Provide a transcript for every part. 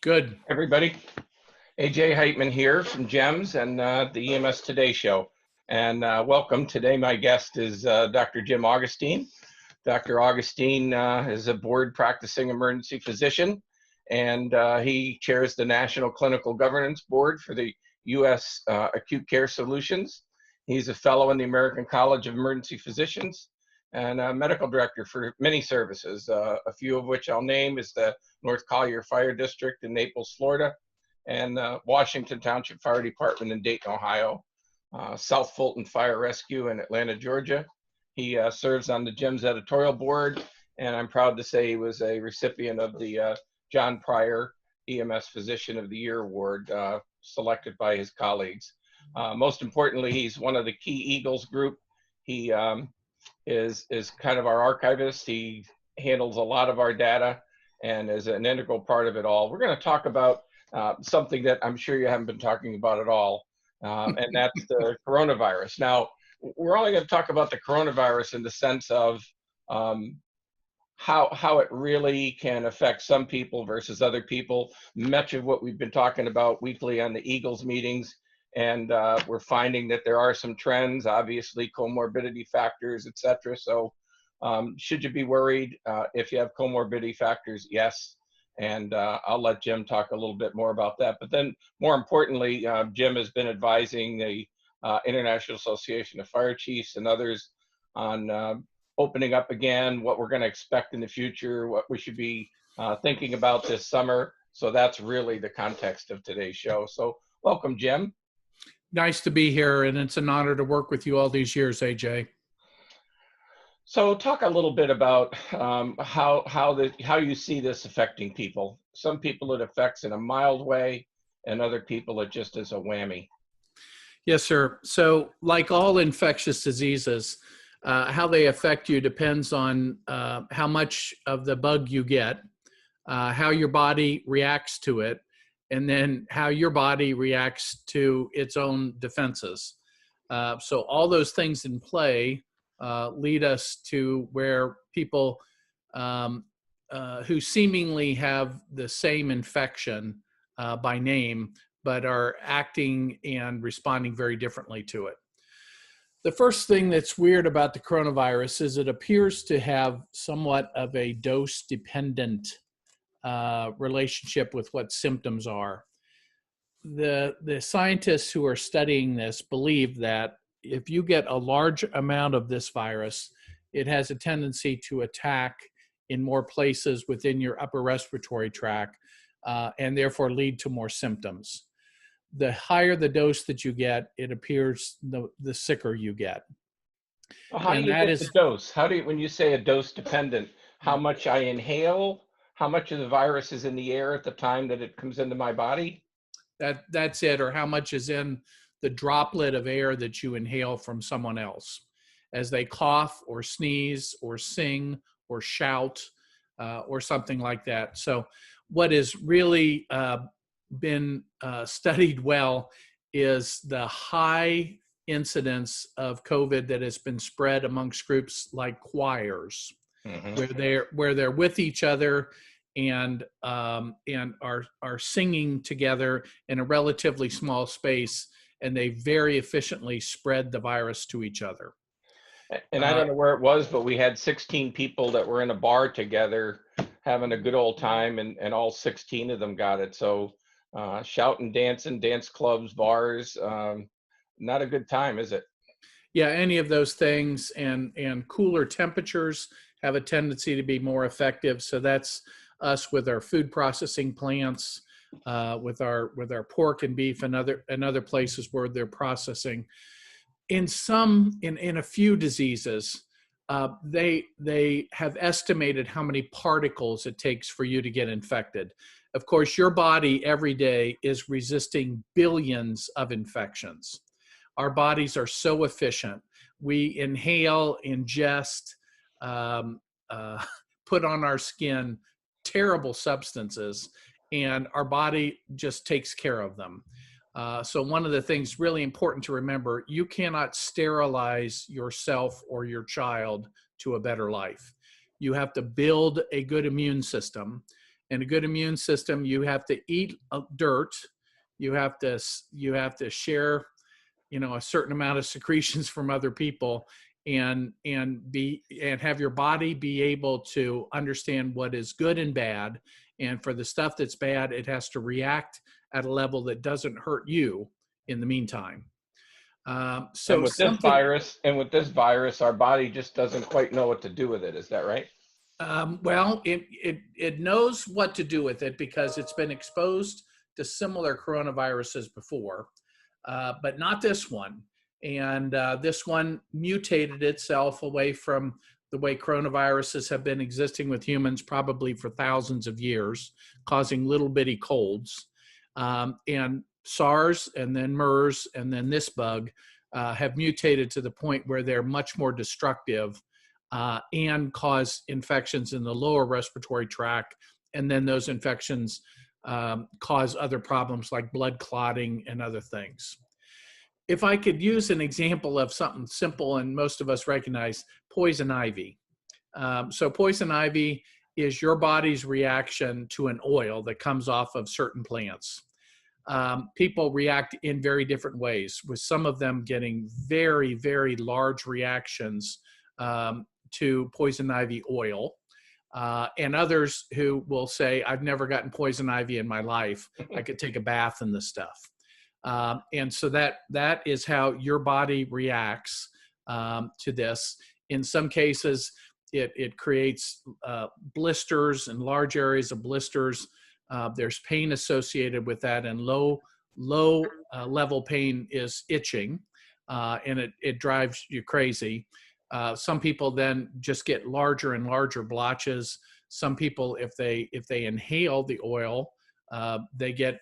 Good. Everybody, AJ Heitman here from GEMS and the EMS Today show. And welcome. Today my guest is Dr. Jim Augustine. Dr. Augustine is a board practicing emergency physician, and he chairs the National Clinical Governance Board for the U.S. Acute Care Solutions. He's a fellow in the American College of Emergency Physicians and a medical director for many services, a few of which I'll name is the North Collier Fire District in Naples, Florida, and Washington Township Fire Department in Dayton, Ohio, South Fulton Fire Rescue in Atlanta, Georgia. He serves on the GEMS editorial board, and I'm proud to say he was a recipient of the John Pryor EMS Physician of the Year Award, selected by his colleagues. Most importantly, he's one of the key Eagles group. He is kind of our archivist. He handles a lot of our data and is an integral part of it all. We're going to talk about something that I'm sure you haven't been talking about at all, and that's the coronavirus. Now, we're only going to talk about the coronavirus in the sense of how it really can affect some people versus other people. Much of what we've been talking about weekly on the Eagles meetings, and we're finding that there are some trends, obviously comorbidity factors, et cetera. So should you be worried if you have comorbidity factors? Yes. And I'll let Jim talk a little bit more about that. But then more importantly, Jim has been advising the International Association of Fire Chiefs and others on opening up again, what we're going to expect in the future, what we should be thinking about this summer. So that's really the context of today's show. So welcome, Jim. Nice to be here, and it's an honor to work with you all these years, AJ. So talk a little bit about how you see this affecting people. Some people it affects in a mild way, and other people it just is a whammy. Yes, sir. So like all infectious diseases, how they affect you depends on how much of the bug you get, how your body reacts to it, and then how your body reacts to its own defenses. So all those things in play lead us to where people who seemingly have the same infection by name, but are acting and responding very differently to it. The first thing that's weird about the coronavirus is it appears to have somewhat of a dose-dependent relationship with what symptoms are. The scientists who are studying this believe that if you get a large amount of this virus, it has a tendency to attack in more places within your upper respiratory tract and therefore lead to more symptoms. The higher the dose that you get, it appears the sicker you get. Well, how do you get the dose? When you say a dose dependent, how much I inhale, how much of the virus is in the air at the time that it comes into my body? That's it, or how much is in the droplet of air that you inhale from someone else as they cough or sneeze or sing or shout or something like that. So what has really been studied well is the high incidence of COVID that has been spread amongst groups like choirs, where they're with each other and are singing together in a relatively small space, and they very efficiently spread the virus to each other. And I don't know where it was, but we had 16 people that were in a bar together having a good old time, and all 16 of them got it. So shouting, dancing, dance clubs, bars, not a good time, is it? Yeah, any of those things, and cooler temperatures have a tendency to be more effective. So that's us with our food processing plants, with our pork and beef and other places where they're processing. In a few diseases, they have estimated how many particles it takes for you to get infected. Of course, your body every day is resisting billions of infections. Our bodies are so efficient. We inhale, ingest, put on our skin terrible substances, and our body just takes care of them. So one of the things really important to remember, you cannot sterilize yourself or your child to a better life. You have to build a good immune system. And a good immune system, you have to eat dirt. You have to share, a certain amount of secretions from other people, and have your body be able to understand what is good and bad. And for the stuff that's bad, it has to react at a level that doesn't hurt you in the meantime. And with this virus, our body just doesn't quite know what to do with it. Is that right? Well, it knows what to do with it because it's been exposed to similar coronaviruses before, but not this one. And this one mutated itself away from the way coronaviruses have been existing with humans probably for thousands of years, causing little bitty colds. And SARS and then MERS and then this bug have mutated to the point where they're much more destructive and cause infections in the lower respiratory tract. And then those infections cause other problems like blood clotting and other things. If I could use an example of something simple and most of us recognize, poison ivy. So poison ivy is your body's reaction to an oil that comes off of certain plants. People react in very different ways, with some of them getting very, very large reactions to poison ivy oil, and others who will say, I've never gotten poison ivy in my life. I could take a bath in this stuff. And so that is how your body reacts to this. In some cases, it creates blisters and large areas of blisters. There's pain associated with that, and low level pain is itching, and it drives you crazy. Some people then just get larger and larger blotches. Some people, if they inhale the oil, they get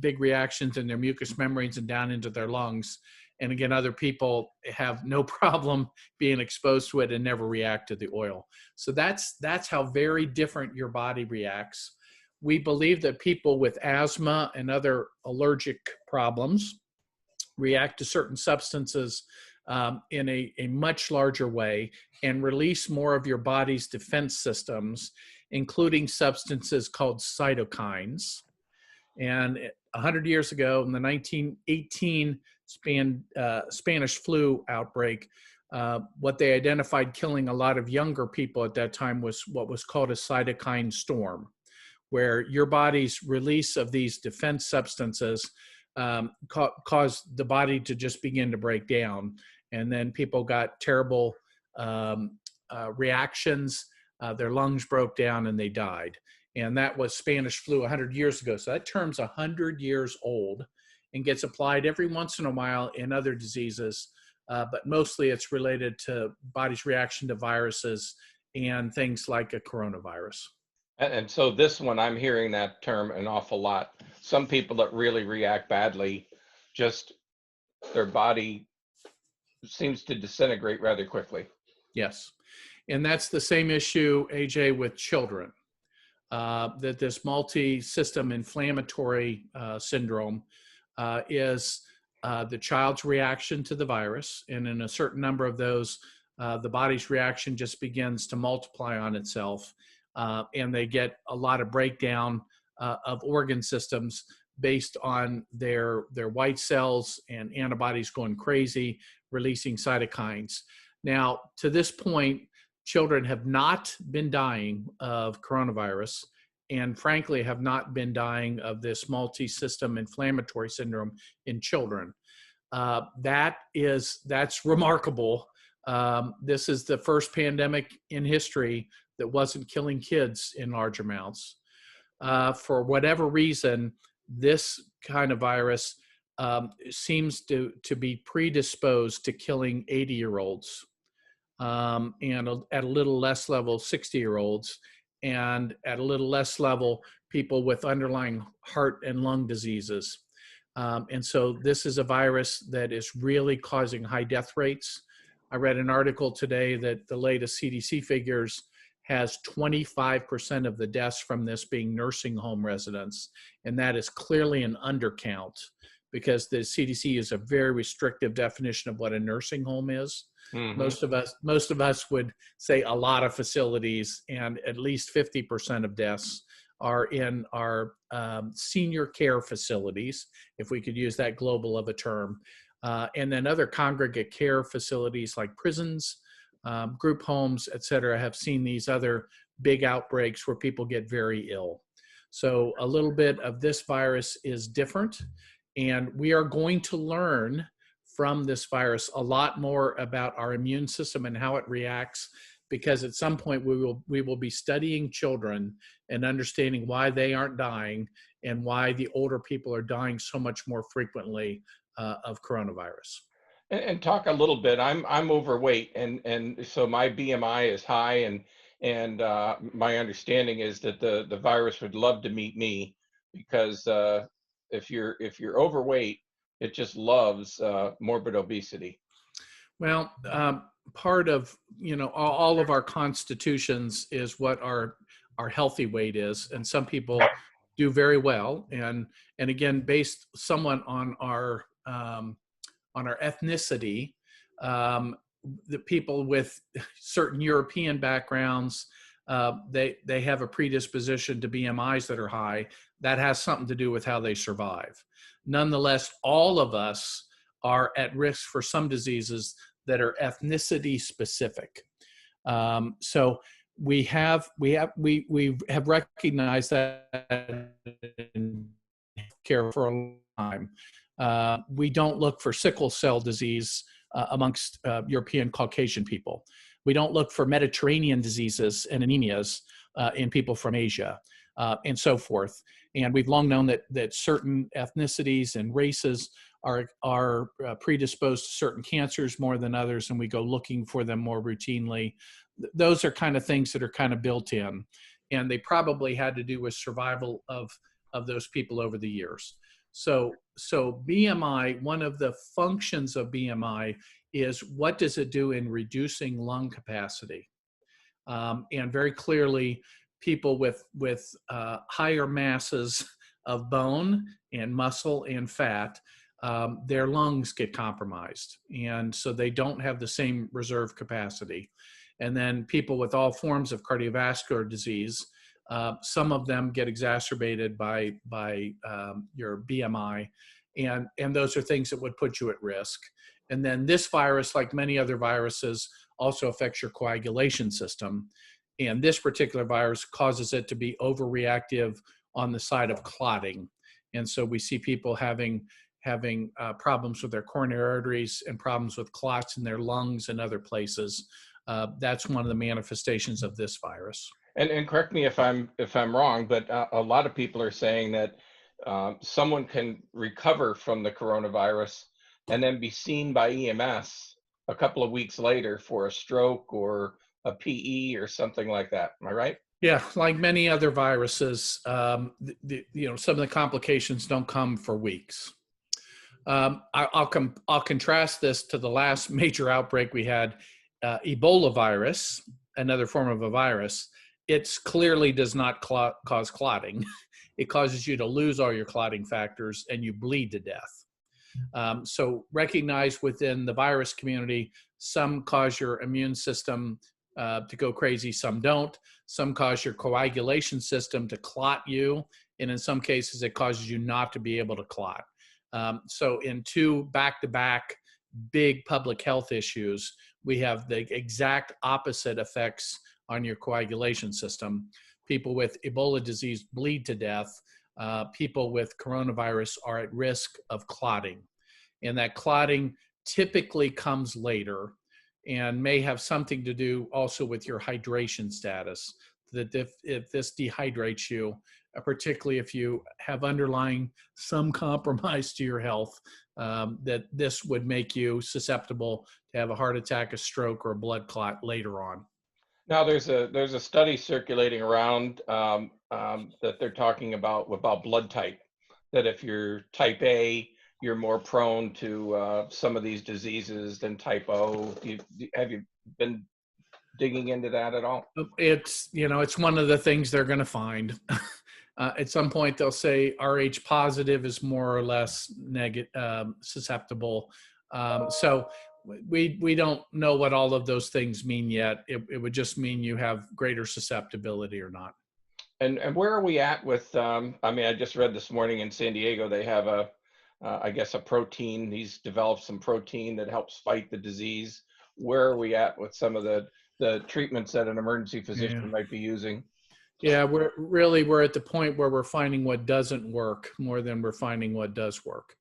big reactions in their mucous membranes and down into their lungs. And again, other people have no problem being exposed to it and never react to the oil. So that's how very different your body reacts. We believe that people with asthma and other allergic problems react to certain substances in a much larger way and release more of your body's defense systems, including substances called cytokines. And 100 years ago, in the 1918 Spanish flu outbreak, what they identified killing a lot of younger people at that time was what was called a cytokine storm, where your body's release of these defense substances caused the body to just begin to break down. And then people got terrible reactions. Their lungs broke down and they died. And that was Spanish flu 100 years ago. So that term's 100 years old and gets applied every once in a while in other diseases. But mostly it's related to body's reaction to viruses and things like a coronavirus. And so this one, I'm hearing that term an awful lot. Some people that really react badly, just their body seems to disintegrate rather quickly. Yes. And that's the same issue, AJ, with children. That this multi-system inflammatory syndrome is the child's reaction to the virus. And in a certain number of those, the body's reaction just begins to multiply on itself. And they get a lot of breakdown of organ systems based on their white cells and antibodies going crazy, releasing cytokines. Now, to this point, children have not been dying of coronavirus, and frankly have not been dying of this multi-system inflammatory syndrome in children. That's remarkable. This is the first pandemic in history that wasn't killing kids in large amounts. For whatever reason, this kind of virus seems to be predisposed to killing 80-year-olds, and at a little less level, 60-year-olds, and at a little less level, people with underlying heart and lung diseases. And so this is a virus that is really causing high death rates. I read an article today that the latest CDC figures has 25% of the deaths from this being nursing home residents. And that is clearly an undercount, because the CDC is a very restrictive definition of what a nursing home is. Mm-hmm. Most of us would say a lot of facilities, and at least 50% of deaths are in our senior care facilities, if we could use that global of a term, and then other congregate care facilities like prisons, group homes, et cetera, have seen these other big outbreaks where people get very ill. So a little bit of this virus is different, and we are going to learn from this virus a lot more about our immune system and how it reacts, because at some point we will be studying children and understanding why they aren't dying and why the older people are dying so much more frequently of coronavirus. And talk a little bit. I'm overweight, and so my BMI is high, and my understanding is that the virus would love to meet me, because if you're overweight, it just loves morbid obesity. Well, part of, all of our constitutions is what our healthy weight is, and some people do very well, and again, based somewhat on our ethnicity, the people with certain European backgrounds, they have a predisposition to BMIs that are high. That has something to do with how they survive. Nonetheless, all of us are at risk for some diseases that are ethnicity specific. So we have recognized that in healthcare for a long time. We don't look for sickle cell disease amongst European Caucasian people. We don't look for Mediterranean diseases and anemias in people from Asia, and so forth. And we've long known that certain ethnicities and races are predisposed to certain cancers more than others, and we go looking for them more routinely. Those are kind of things that are kind of built in, and they probably had to do with survival of those people over the years. So BMI, one of the functions of BMI is what does it do in reducing lung capacity? And very clearly, people with higher masses of bone and muscle and fat, their lungs get compromised, and so they don't have the same reserve capacity. And then people with all forms of cardiovascular disease, some of them get exacerbated by your BMI, and those are things that would put you at risk. And then this virus, like many other viruses, also affects your coagulation system. And this particular virus causes it to be overreactive on the side of clotting. And so we see people having problems with their coronary arteries and problems with clots in their lungs and other places. That's one of the manifestations of this virus. And correct me if I'm wrong, but a lot of people are saying that someone can recover from the coronavirus and then be seen by EMS a couple of weeks later for a stroke or a PE or something like that. Am I right? Yeah, like many other viruses, some of the complications don't come for weeks. I'll contrast this to the last major outbreak we had, Ebola virus, another form of a virus. It clearly does not cause clotting. It causes you to lose all your clotting factors and you bleed to death. So recognize within the virus community, some cause your immune system to go crazy, some don't. Some cause your coagulation system to clot you, and in some cases it causes you not to be able to clot. So in two back-to-back big public health issues, we have the exact opposite effects on your coagulation system. People with Ebola disease bleed to death. People with coronavirus are at risk of clotting. And that clotting typically comes later and may have something to do also with your hydration status. That if this dehydrates you, particularly if you have underlying some compromise to your health, that this would make you susceptible to have a heart attack, a stroke, or a blood clot later on. Now, there's a study circulating around that they're talking about blood type. That if you're type A, you're more prone to some of these diseases than type O. Have you been digging into that at all? It's one of the things they're going to find. At some point, they'll say Rh positive is more or less susceptible. So we don't know what all of those things mean yet. It would just mean you have greater susceptibility or not. And where are we at with, I mean, I just read this morning in San Diego, they have I guess a protein, he's developed some protein that helps fight the disease. Where are we at with some of the treatments that an emergency Yeah. physician might be using? Yeah, we're at the point where we're finding what doesn't work more than we're finding what does work.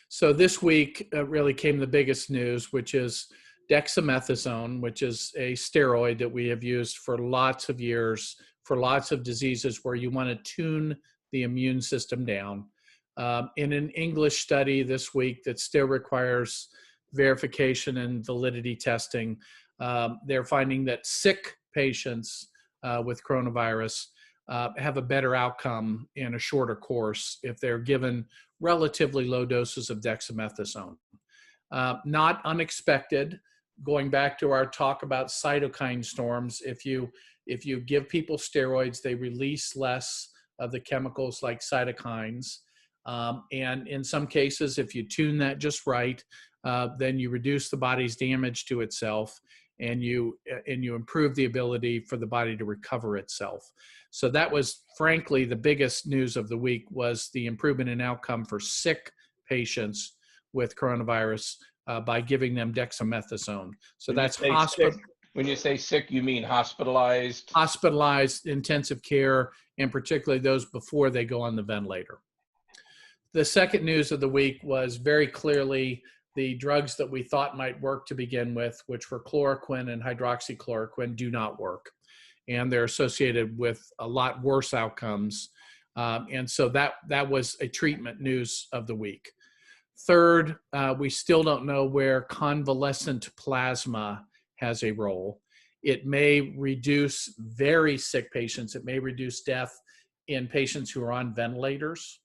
So this week really came the biggest news, which is dexamethasone, which is a steroid that we have used for lots of years for lots of diseases where you want to tune the immune system down. In an English study this week that still requires verification and validity testing, they're finding that sick patients with coronavirus have a better outcome in a shorter course if they're given relatively low doses of dexamethasone. Not unexpected. Going back to our talk about cytokine storms, if you give people steroids, they release less of the chemicals like cytokines. And in some cases, if you tune that just right, then you reduce the body's damage to itself, and you improve the ability for the body to recover itself. So that was, frankly, the biggest news of the week was the improvement in outcome for sick patients with coronavirus by giving them dexamethasone. So When you that's say sick, when you say sick, you mean hospitalized? hospitalized, intensive care, and particularly those before they go on the ventilator. The second news of the week was very clearly the drugs that we thought might work to begin with, which were chloroquine and hydroxychloroquine, do not work. And they're associated with a lot worse outcomes. And so that was a treatment news of the week. Third, we still don't know where convalescent plasma has a role. It may reduce very sick patients. It may reduce death in patients who are on ventilators,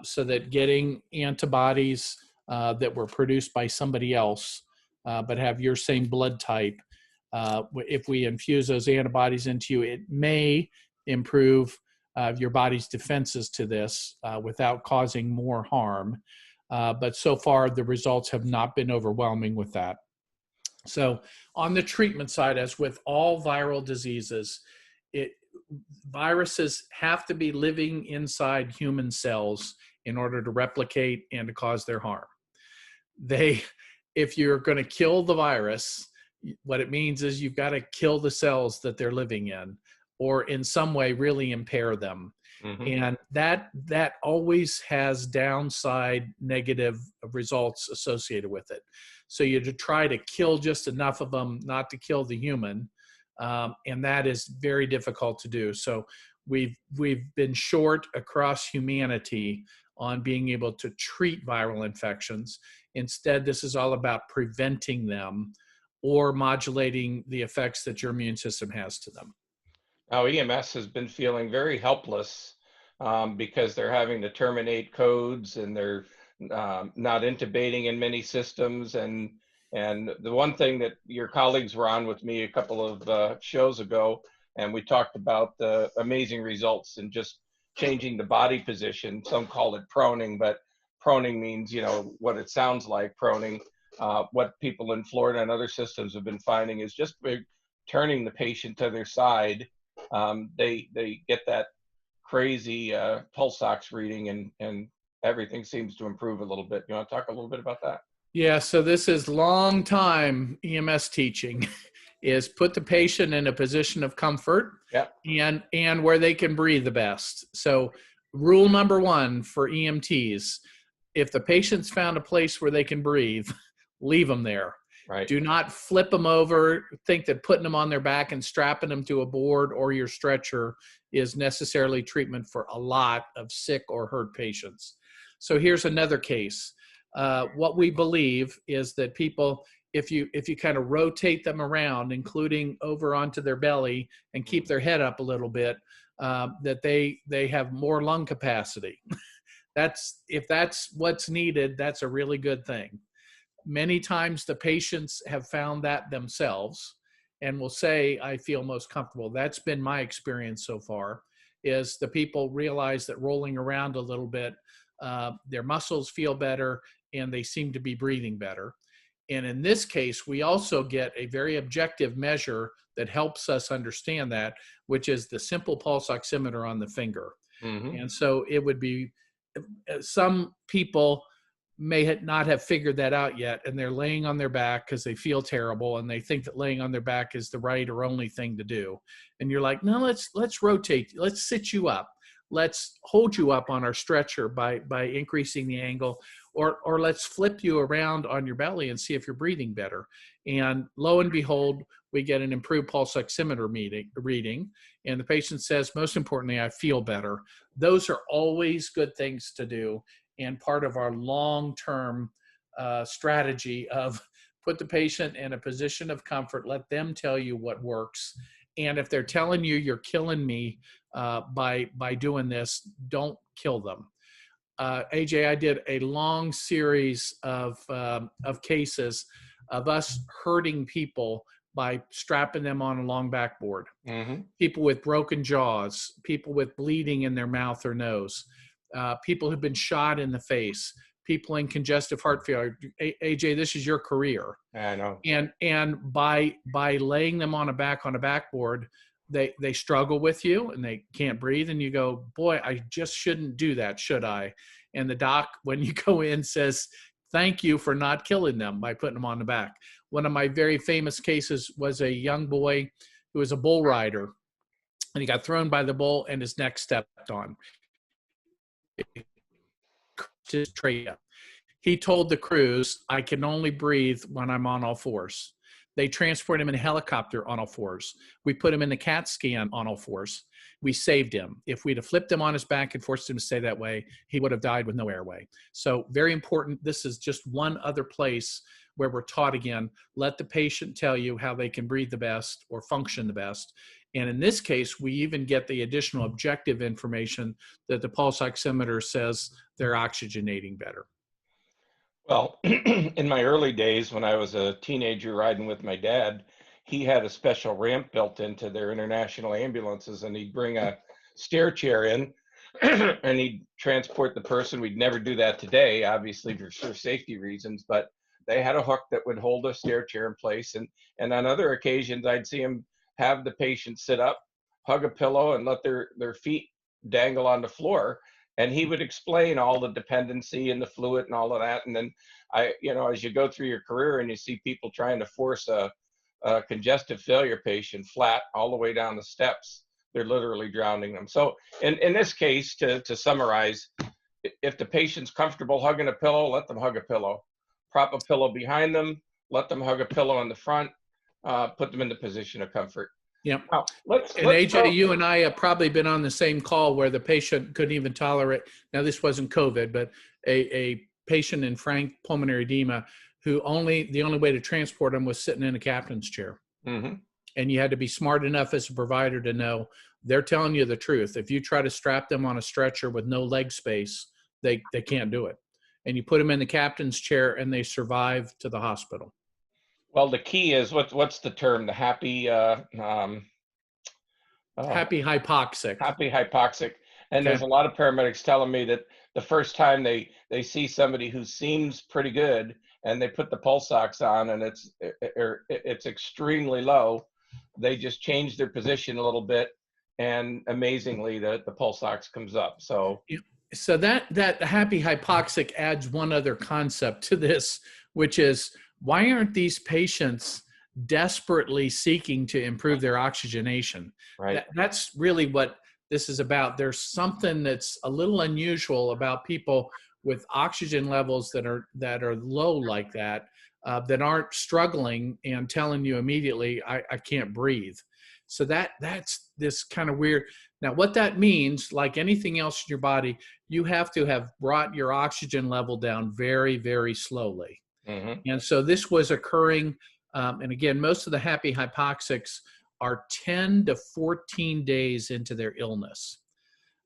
so that getting antibodies that were produced by somebody else but have your same blood type, if we infuse those antibodies into you, it may improve your body's defenses to this without causing more harm. But so far, the results have not been overwhelming with that. So on the treatment side, as with all viral diseases, viruses have to be living inside human cells in order to replicate and to cause their harm. If you're going to kill the virus, what it means is you've got to kill the cells that they're living in, or in some way really impair them. Mm-hmm. And that always has downside negative results associated with it. So you try to kill just enough of them, not to kill the human, and that is very difficult to do. So we've been short across humanity on being able to treat viral infections. Instead, this is all about preventing them or modulating the effects that your immune system has to them. Now, EMS has been feeling very helpless because they're having to terminate codes, and they're not intubating in many systems. And the one thing that your colleagues were on with me a couple of shows ago, and we talked about the amazing results in just changing the body position. Some call it proning, but proning means, you know, what it sounds like, proning. What people in Florida and other systems have been finding is just turning the patient to their side. They get that crazy pulse ox reading, and everything seems to improve a little bit. You want to talk a little bit about that? Yeah, so this is long time EMS teaching is put the patient in a position of comfort, yeah, and where they can breathe the best. So rule number one for EMTs, if the patient's found a place where they can breathe, leave them there. Right. Do not flip them over, think that putting them on their back and strapping them to a board or your stretcher is necessarily treatment for a lot of sick or hurt patients. So here's another case. What we believe is that people, if you kind of rotate them around, including over onto their belly, and keep their head up a little bit, that they have more lung capacity. If that's what's needed, that's a really good thing. Many times the patients have found that themselves and will say, I feel most comfortable. That's been my experience so far, is the people realize that rolling around a little bit, their muscles feel better and they seem to be breathing better. And in this case, we also get a very objective measure that helps us understand that, which is the simple pulse oximeter on the finger. Mm-hmm. And so it would be, some people may not have figured that out yet, and they're laying on their back because they feel terrible and they think that laying on their back is the right or only thing to do. And you're like, no, let's rotate, let's sit you up, let's hold you up on our stretcher by increasing the angle, or let's flip you around on your belly and see if you're breathing better. And lo and behold, we get an improved pulse oximeter reading, and the patient says, most importantly, I feel better. Those are always good things to do, and part of our long-term strategy of put the patient in a position of comfort, let them tell you what works. And if they're telling you you're killing me by doing this, don't kill them. AJ, I did a long series of cases of us hurting people by strapping them on a long backboard. Mm-hmm. People with broken jaws, people with bleeding in their mouth or nose, people who've been shot in the face, people in congestive heart failure. AJ, this is your career. I know. And by laying them on a backboard, they struggle with you and they can't breathe, and you go, boy, I just shouldn't do that, should I? And the doc, when you go in, says, thank you for not killing them by putting them on the back. One of my very famous cases was a young boy who was a bull rider, and he got thrown by the bull and his neck stepped on. His trachea. He told the crews, I can only breathe when I'm on all fours. They transport him in a helicopter on all fours. We put him in the CAT scan on all fours. We saved him. If we'd have flipped him on his back and forced him to stay that way, he would have died with no airway. So very important. This is just one other place where we're taught again, let the patient tell you how they can breathe the best or function the best. And in this case, we even get the additional objective information that the pulse oximeter says they're oxygenating better. Well, in my early days when I was a teenager riding with my dad, he had a special ramp built into their international ambulances, and he'd bring a stair chair in and he'd transport the person. We'd never do that today, obviously for safety reasons, but they had a hook that would hold a stair chair in place. And on other occasions, I'd see him have the patient sit up, hug a pillow, and let their feet dangle on the floor. And he would explain all the dependency and the fluid and all of that. And then as you go through your career and you see people trying to force a congestive failure patient flat all the way down the steps, they're literally drowning them. So in this case, to summarize, if the patient's comfortable hugging a pillow, let them hug a pillow. Prop a pillow behind them, let them hug a pillow in the front, put them in the position of comfort. Yep. Now, let's AJ, you and I have probably been on the same call where the patient couldn't even tolerate, now this wasn't COVID, but a patient in frank pulmonary edema who the only way to transport him was sitting in a captain's chair. Mm-hmm. And you had to be smart enough as a provider to know they're telling you the truth. If you try to strap them on a stretcher with no leg space, they can't do it. And you put them in the captain's chair and they survive to the hospital. Well, the key is what's the term? The happy happy hypoxic. Happy hypoxic. And Okay. There's a lot of paramedics telling me that the first time they see somebody who seems pretty good and they put the pulse ox on and it's extremely low, they just change their position a little bit, and amazingly the pulse ox comes up. So that happy hypoxic adds one other concept to this, which is, why aren't these patients desperately seeking to improve their oxygenation? Right. That's really what this is about. There's something that's a little unusual about people with oxygen levels that are low like that, that aren't struggling and telling you immediately, I can't breathe. So that's this kind of weird. Now, what that means, like anything else in your body, you have to have brought your oxygen level down very, very slowly. Mm-hmm. And so this was occurring. And again, most of the happy hypoxics are 10 to 14 days into their illness.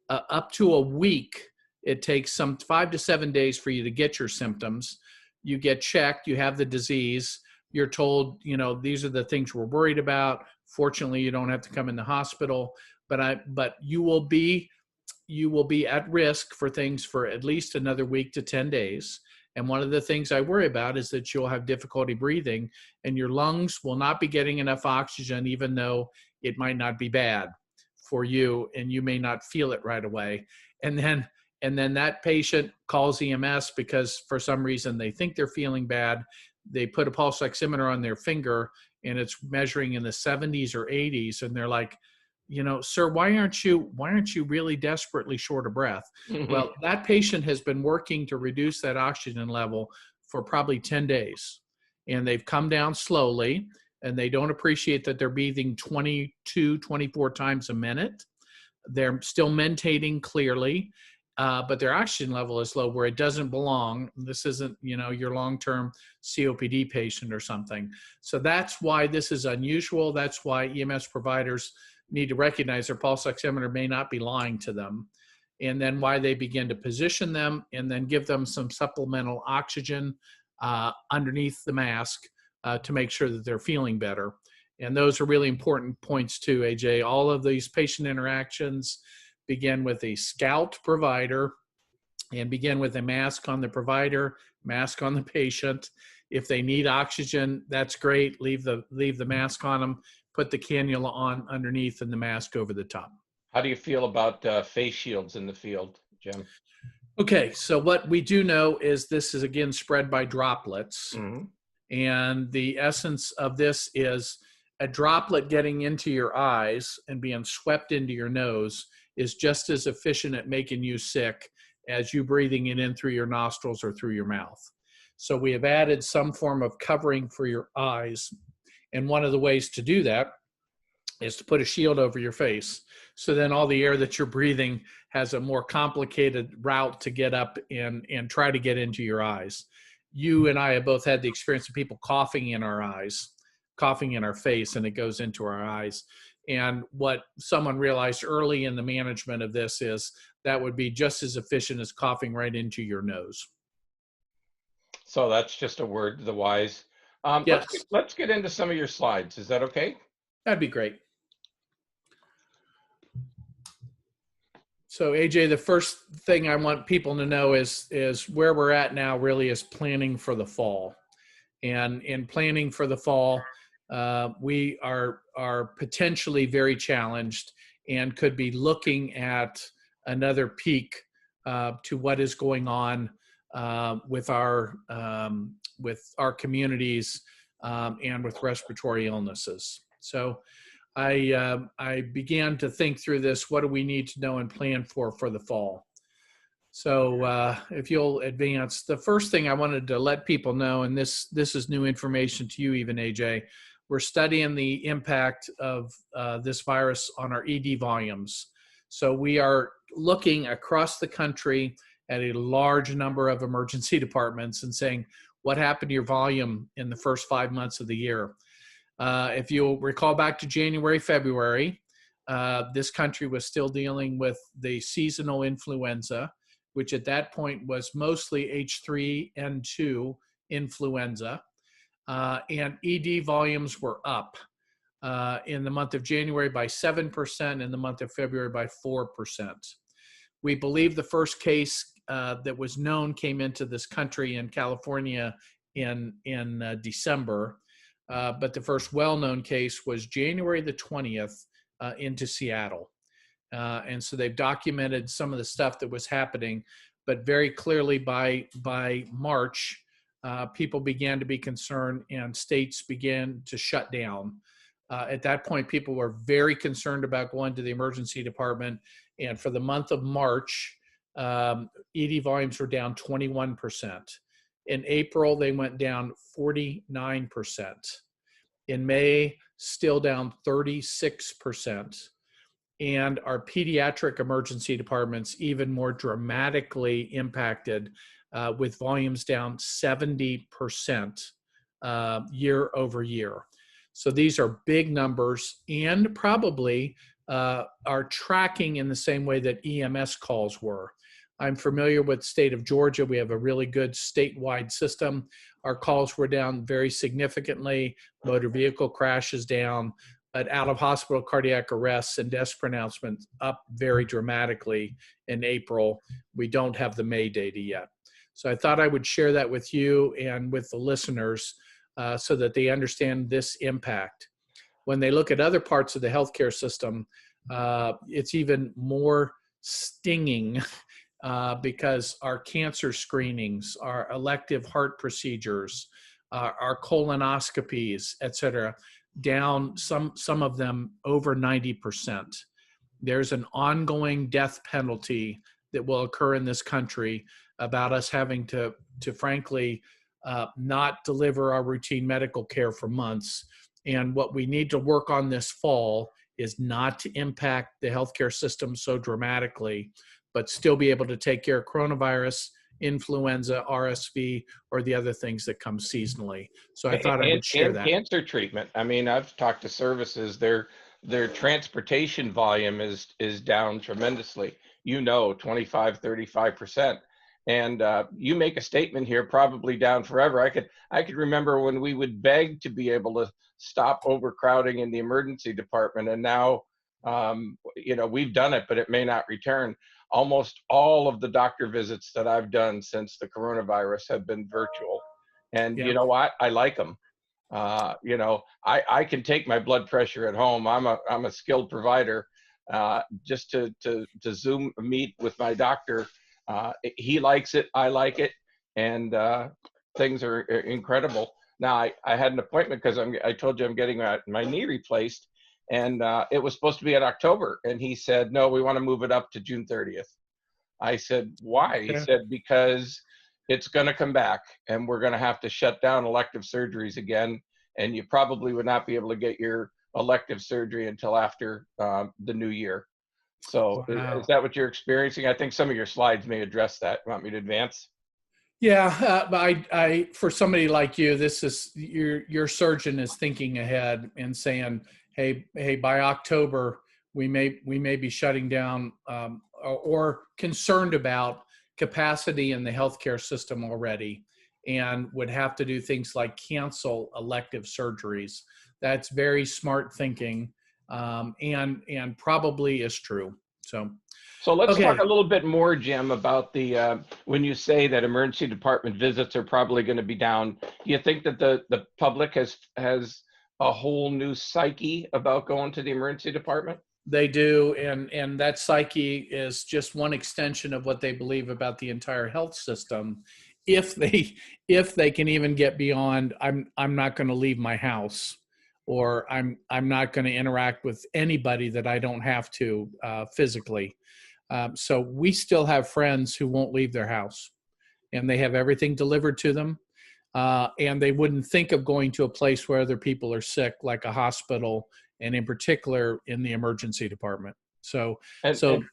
Up to a week, it takes some 5 to 7 days for you to get your symptoms. You get checked, you have the disease. You're told, these are the things we're worried about. Fortunately, you don't have to come in the hospital, but you will be at risk for things for at least another week to 10 days. And one of the things I worry about is that you'll have difficulty breathing and your lungs will not be getting enough oxygen, even though it might not be bad for you and you may not feel it right away. And then that patient calls EMS because for some reason they think they're feeling bad. They put a pulse oximeter on their finger and it's measuring in the 70s or 80s. And they're like, sir, why aren't you really desperately short of breath? Well, that patient has been working to reduce that oxygen level for probably 10 days. And they've come down slowly and they don't appreciate that they're breathing 22, 24 times a minute. They're still mentating clearly, but their oxygen level is low where it doesn't belong. This isn't, your long-term COPD patient or something. So that's why this is unusual. That's why EMS providers need to recognize their pulse oximeter may not be lying to them, and then why they begin to position them and then give them some supplemental oxygen underneath the mask to make sure that they're feeling better. And those are really important points too, AJ. All of these patient interactions begin with a scout provider and begin with a mask on the provider, mask on the patient. If they need oxygen, that's great. Leave the mask on them, put the cannula on underneath and the mask over the top. How do you feel about face shields in the field, Jim? Okay, so what we do know is this is, again, spread by droplets. Mm-hmm. And the essence of this is a droplet getting into your eyes and being swept into your nose is just as efficient at making you sick as you breathing it in through your nostrils or through your mouth. So we have added some form of covering for your eyes. And one of the ways to do that is to put a shield over your face. So then all the air that you're breathing has a more complicated route to get up and try to get into your eyes. You and I have both had the experience of people coughing in our eyes, coughing in our face, and it goes into our eyes. And what someone realized early in the management of this is that would be just as efficient as coughing right into your nose. So that's just a word to the wise. Yes. Let's get into some of your slides. Is that okay? That'd be great. So AJ, the first thing I want people to know is where we're at now really is planning for the fall. And in planning for the fall, we are potentially very challenged and could be looking at another peak to what is going on with our communities and with respiratory illnesses. So I began to think through this. What do we need to know and plan for the fall? So if you'll advance, the first thing I wanted to let people know, and this is new information to you even, AJ, we're studying the impact of this virus on our ED volumes. So we are looking across the country at a large number of emergency departments and saying, what happened to your volume in the first 5 months of the year? If you'll recall back to January, February, this country was still dealing with the seasonal influenza, which at that point was mostly H3N2 influenza. And ED volumes were up in the month of January by 7%, in the month of February by 4%. We believe the first case that was known came into this country in California in December. But the first well-known case was January the 20th into Seattle. And so they've documented some of the stuff that was happening, but very clearly by March, people began to be concerned and states began to shut down. At that point, people were very concerned about going to the emergency department. And for the month of March, ED volumes were down 21%. In April, they went down 49%. In May, still down 36%. And our pediatric emergency departments even more dramatically impacted with volumes down 70% year over year. So these are big numbers and probably are tracking in the same way that EMS calls were. I'm familiar with the state of Georgia. We have a really good statewide system. Our calls were down very significantly. Motor vehicle crashes down, but out-of-hospital cardiac arrests and death pronouncements up very dramatically in April. We don't have the May data yet. So I thought I would share that with you and with the listeners so that they understand this impact. When they look at other parts of the healthcare system, it's even more stinging because our cancer screenings, our elective heart procedures, our colonoscopies, et cetera, down some of them over 90%. There's an ongoing death penalty that will occur in this country about us having to frankly not deliver our routine medical care for months. And what we need to work on this fall is not to impact the healthcare system so dramatically, but still be able to take care of coronavirus, influenza, RSV, or the other things that come seasonally. So I thought I would share And that. cancer treatment. I mean, I've talked to services, their transportation volume is down tremendously, 25, 35%. And you make a statement here, probably down forever. I could remember when we would beg to be able to stop overcrowding in the emergency department, and now we've done it, but it may not return. Almost all of the doctor visits that I've done since the coronavirus have been virtual. And Yeah. you know what? I like them. I can take my blood pressure at home. I'm a skilled provider. Just to Zoom meet with my doctor. He likes it. I like it, and things are incredible. Now I had an appointment because I told you I'm getting my knee replaced, and it was supposed to be in October, and he said no, we want to move it up to June 30th. I said why? He said because it's going to come back, and we're going to have to shut down elective surgeries again, and you probably would not be able to get your elective surgery until after the new year. So Wow. is that what you're experiencing? I think some of your slides may address that. Want me to advance? Yeah, but I, for somebody like you, this is your surgeon is thinking ahead and saying, hey, by October we may be shutting down or concerned about capacity in the healthcare system already, and would have to do things like cancel elective surgeries. That's very smart thinking, and probably is true. So let's talk Okay. a little bit more, Jim, about the when you say that emergency department visits are probably going to be down. Do you think that the public has a whole new psyche about going to the emergency department? They do, and that psyche is just one extension of what they believe about the entire health system. If they can even get beyond, I'm not going to leave my house, or I'm not going to interact with anybody that I don't have to physically. So we still have friends who won't leave their house, and they have everything delivered to them. And they wouldn't think of going to a place where other people are sick, like a hospital, and in particular in the emergency department. So And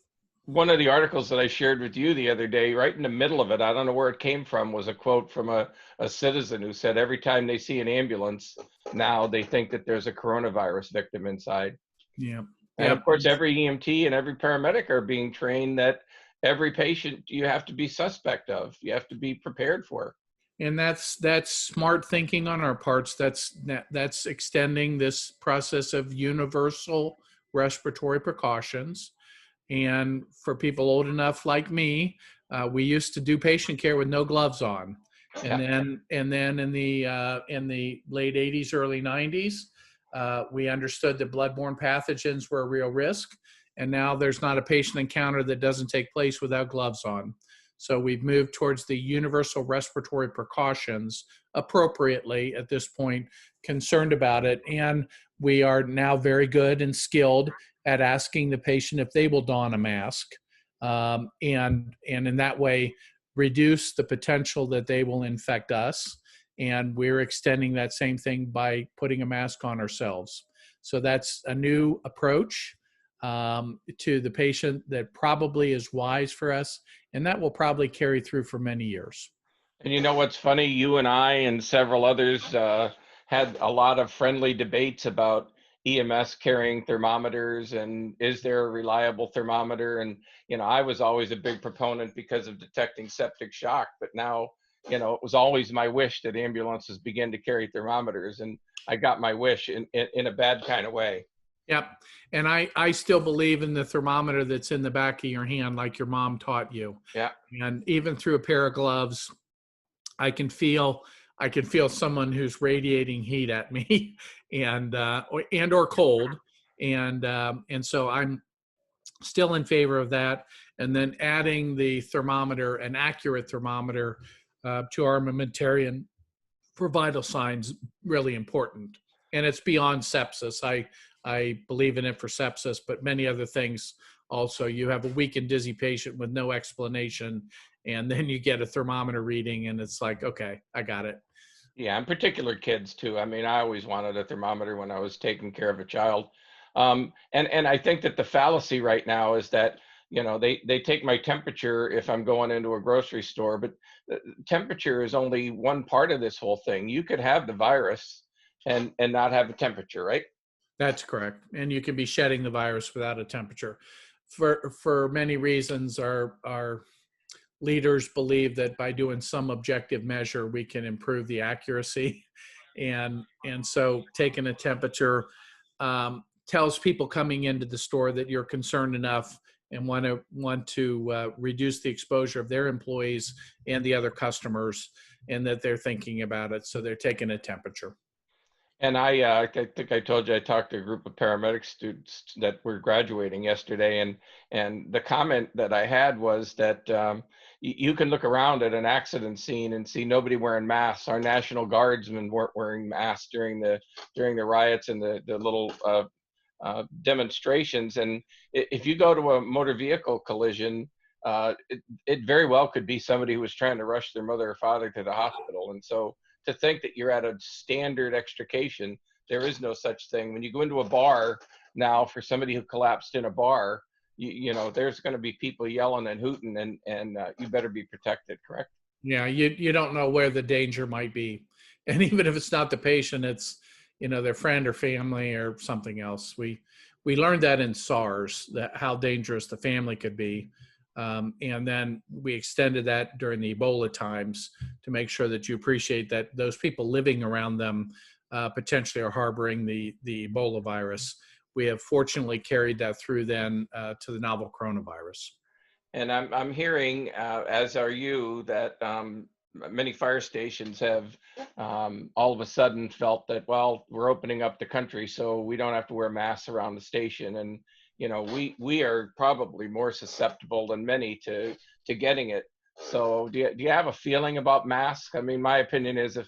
one of the articles that I shared with you the other day, right in the middle of it, I don't know where it came from, was a quote from a citizen who said every time they see an ambulance now, they think that there's a coronavirus victim inside. yeah, And yeah, of course, every EMT and every paramedic are being trained that every patient you have to be suspect of, you have to be prepared for. and that's smart thinking on our parts. That's extending this process of universal respiratory precautions. And for people old enough like me, we used to do patient care with no gloves on. And then in the late 80s, early 90s, we understood that bloodborne pathogens were a real risk. And now there's not a patient encounter that doesn't take place without gloves on. So we've moved towards the universal respiratory precautions appropriately at this point, concerned about it. And we are now very good and skilled at asking the patient if they will don a mask, and in that way reduce the potential that they will infect us. And we're extending that same thing by putting a mask on ourselves. So that's a new approach to the patient that probably is wise for us, and that will probably carry through for many years. And you know what's funny? You and I and several others had a lot of friendly debates about EMS carrying thermometers and is there a reliable thermometer? And, I was always a big proponent because of detecting septic shock. But now, it was always my wish that ambulances begin to carry thermometers. And I got my wish in a bad kind of way. Yep. And I still believe in the thermometer that's in the back of your hand, like your mom taught you. Yeah. And even through a pair of gloves, I can feel someone who's radiating heat at me, or cold, and so I'm still in favor of that. And then adding the thermometer, an accurate thermometer, to armamentarium for vital signs, really important. And it's beyond sepsis. I believe in it for sepsis, but many other things also. You have a weak and dizzy patient with no explanation, and then you get a thermometer reading, and it's like, okay, I got it. Yeah, and particular kids too. I mean, I always wanted a thermometer when I was taking care of a child. And I think that the fallacy right now is that, they take my temperature if I'm going into a grocery store, but temperature is only one part of this whole thing. You could have the virus and not have a temperature, right? That's correct. And you can be shedding the virus without a temperature. For many reasons, our leaders believe that by doing some objective measure, we can improve the accuracy. And so taking a temperature tells people coming into the store that you're concerned enough and want to reduce the exposure of their employees and the other customers, and that they're thinking about it. So they're taking a temperature. And I think I told you I talked to a group of paramedic students that were graduating yesterday, and the comment that I had was that you can look around at an accident scene and see nobody wearing masks. Our National Guardsmen weren't wearing masks during the riots and the little demonstrations. And if you go to a motor vehicle collision, it very well could be somebody who was trying to rush their mother or father to the hospital. And so to think that you're at a standard extrication, there is no such thing. When you go into a bar now, for somebody who collapsed in a bar, there's going to be people yelling and hooting, and you better be protected, correct? Yeah, you don't know where the danger might be. And even if it's not the patient, it's, their friend or family or something else. We learned that in SARS, that how dangerous the family could be. And then we extended that during the Ebola times to make sure that you appreciate that those people living around them potentially are harboring the Ebola virus. We have fortunately carried that through then to the novel coronavirus. And I'm hearing, as are you, that many fire stations have all of a sudden felt that, well, we're opening up the country, so we don't have to wear masks around the station. And we are probably more susceptible than many to getting it. So do you have a feeling about masks? I mean, my opinion is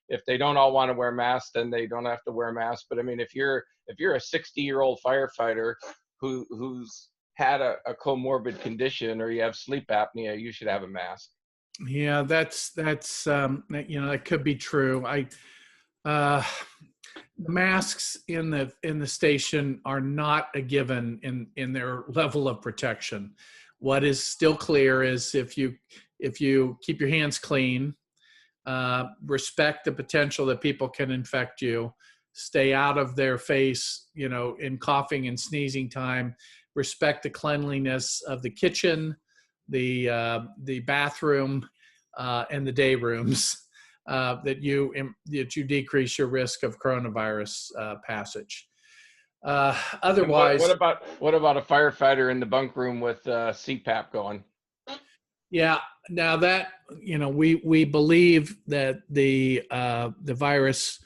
if they don't all want to wear masks, then they don't have to wear masks. But I mean, if you're a 60-year-old firefighter who's had a comorbid condition, or you have sleep apnea, you should have a mask. Yeah, that's that could be true. Masks in the station are not a given in their level of protection. What is still clear is if you keep your hands clean, respect the potential that people can infect you, stay out of their face, in coughing and sneezing time, respect the cleanliness of the kitchen, the bathroom, and the day rooms. That you decrease your risk of coronavirus passage. Otherwise, what about a firefighter in the bunk room with CPAP going? Yeah, now that we believe that the virus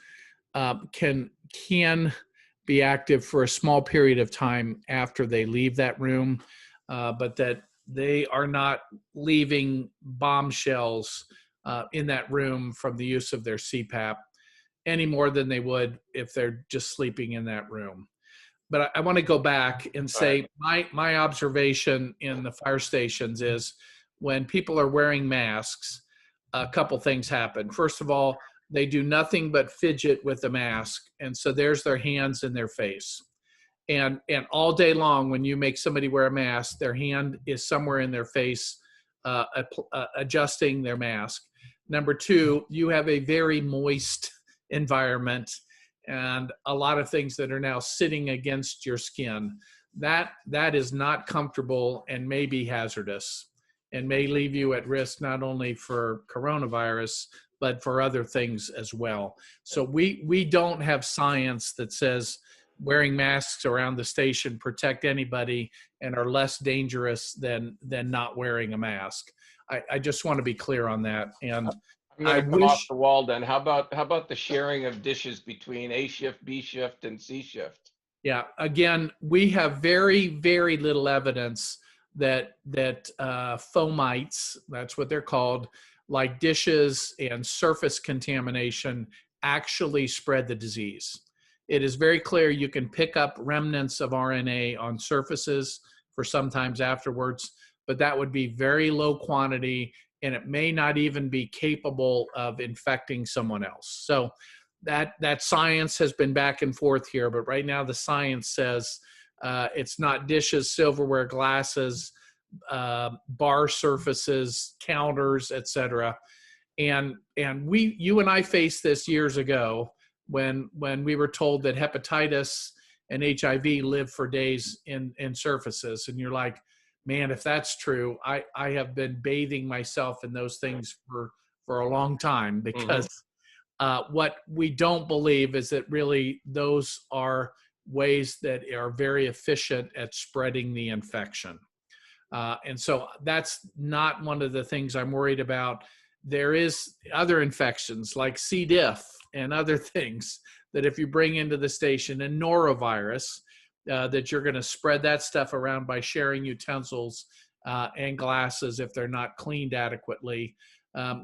can be active for a small period of time after they leave that room, but that they are not leaving bombshells in that room from the use of their CPAP any more than they would if they're just sleeping in that room. But I want to go back and say my observation in the fire stations is when people are wearing masks, a couple things happen. First of all, they do nothing but fidget with the mask, and so there's their hands in their face. And all day long, when you make somebody wear a mask, their hand is somewhere in their face, adjusting their mask. Number two, you have a very moist environment and a lot of things that are now sitting against your skin. That is not comfortable and may be hazardous and may leave you at risk not only for coronavirus, but for other things as well. So we don't have science that says wearing masks around the station protect anybody and are less dangerous than not wearing a mask. I just want to be clear on that. And I'm I going to come off wish, the wall then. How about the sharing of dishes between A shift, B shift, and C shift? yeah, again, we have very, very little evidence that fomites, that's what they're called, like dishes and surface contamination, actually spread the disease. It is very clear you can pick up remnants of RNA on surfaces for sometimes afterwards, but that would be very low quantity, and it may not even be capable of infecting someone else. So that science has been back and forth here, but right now the science says it's not dishes, silverware, glasses, bar surfaces, counters, etc. And you and I faced this years ago when we were told that hepatitis and HIV live for days in surfaces, and you're like, man, if that's true, I have been bathing myself in those things for a long time, because what we don't believe is that really those are ways that are very efficient at spreading the infection. And so that's not one of the things I'm worried about. There is other infections like C. diff and other things that if you bring into the station, and norovirus, that you're going to spread that stuff around by sharing utensils and glasses if they're not cleaned adequately.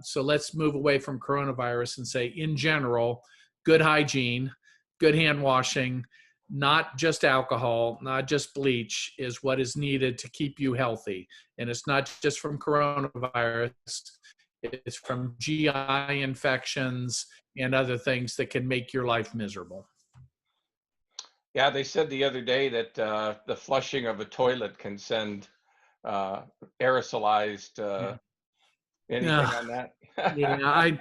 So let's move away from coronavirus and say, in general, good hygiene, good hand washing, not just alcohol, not just bleach, is what is needed to keep you healthy. And it's not just from coronavirus, it's from GI infections and other things that can make your life miserable. Yeah, they said the other day that the flushing of a toilet can send aerosolized anything on that. Yeah,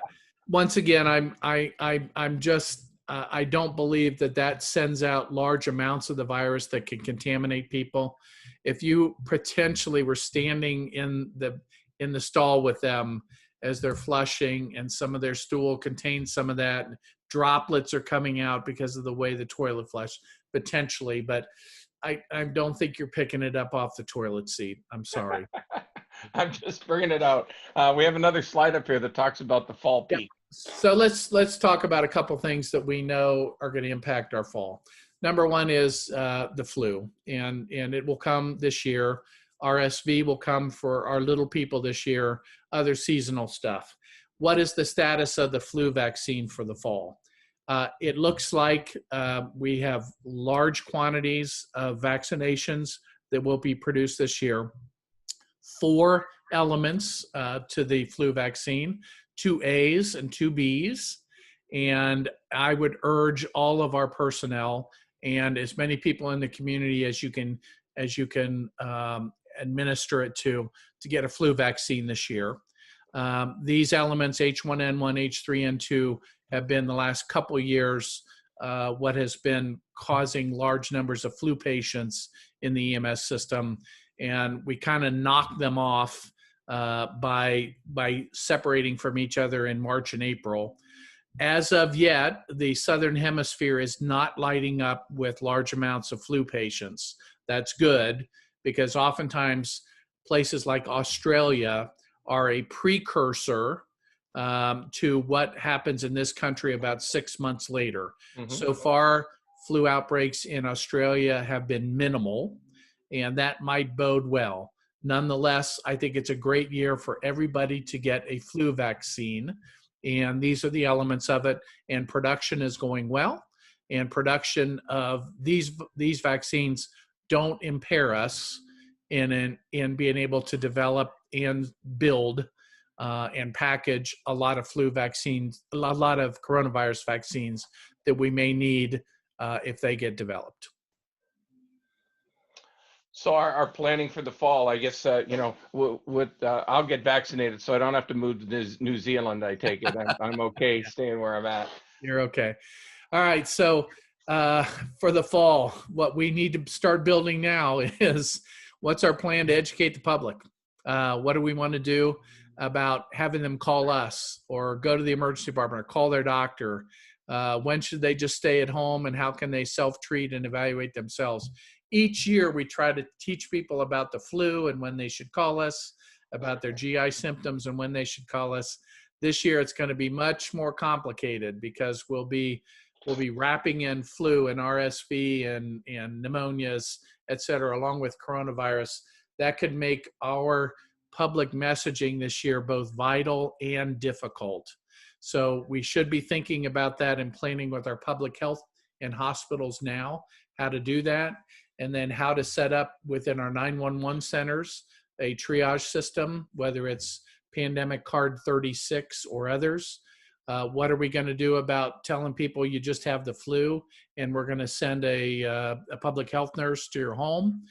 once again, I'm just I don't believe that sends out large amounts of the virus that can contaminate people. If you potentially were standing in the stall with them as they're flushing, and some of their stool contains some of that, droplets are coming out because of the way the toilet flushed, potentially, but I don't think you're picking it up off the toilet seat. I'm sorry. I'm just bringing it out. We have another slide up here that talks about the fall peak. So let's talk about a couple things that we know are going to impact our fall. Number one is the flu, and it will come this year. RSV will come for our little people this year, other seasonal stuff. What is the status of the flu vaccine for the fall? It looks like we have large quantities of vaccinations that will be produced this year. 4 elements to the flu vaccine, 2 A's and 2 B's. And I would urge all of our personnel and as many people in the community as you can administer it to get a flu vaccine this year. These elements, H1N1, H3N2, have been the last couple of years what has been causing large numbers of flu patients in the EMS system. And we kind of knocked them off by separating from each other in March and April. As of yet, the Southern Hemisphere is not lighting up with large amounts of flu patients. That's good, because oftentimes places like Australia are a precursor to what happens in this country about 6 months later. So far, flu outbreaks in Australia have been minimal, and that might bode well. Nonetheless, I think it's a great year for everybody to get a flu vaccine, and these are the elements of it, and production is going well, and production of these vaccines don't impair us in being able to develop and build and package a lot of flu vaccines, a lot of coronavirus vaccines that we may need if they get developed. So our planning for the fall, I guess, I'll get vaccinated, so I don't have to move to New Zealand. I take it. I'm okay staying where I'm at. You're okay. All right. So for the fall, what we need to start building now is, what's our plan to educate the public? What do we want to do about having them call us or go to the emergency department or call their doctor? When should they just stay at home, and how can they self-treat and evaluate themselves? Each year, we try to teach people about the flu and when they should call us, about their GI symptoms and when they should call us. This year, it's going to be much more complicated because we'll be wrapping in flu and RSV and pneumonias, et cetera, along with coronavirus. That could make our public messaging this year both vital and difficult. So we should be thinking about that and planning with our public health and hospitals now, how to do that, and then how to set up within our 911 centers a triage system, whether it's Pandemic Card 36 or others. What are we going to do about telling people you just have the flu and we're going to send a public health nurse to your home?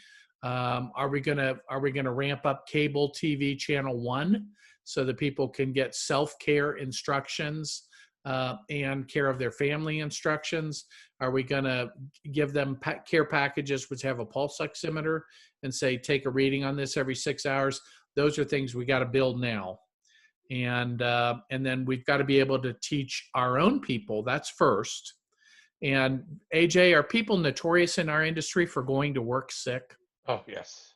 Are we going to ramp up cable TV channel 1 so that people can get self-care instructions and care of their family instructions? Are we going to give them care packages which have a pulse oximeter and say, take a reading on this every 6 hours? Those are things we got to build now. And then we've got to be able to teach our own people. That's first. And AJ, are people notorious in our industry for going to work sick? Oh, yes.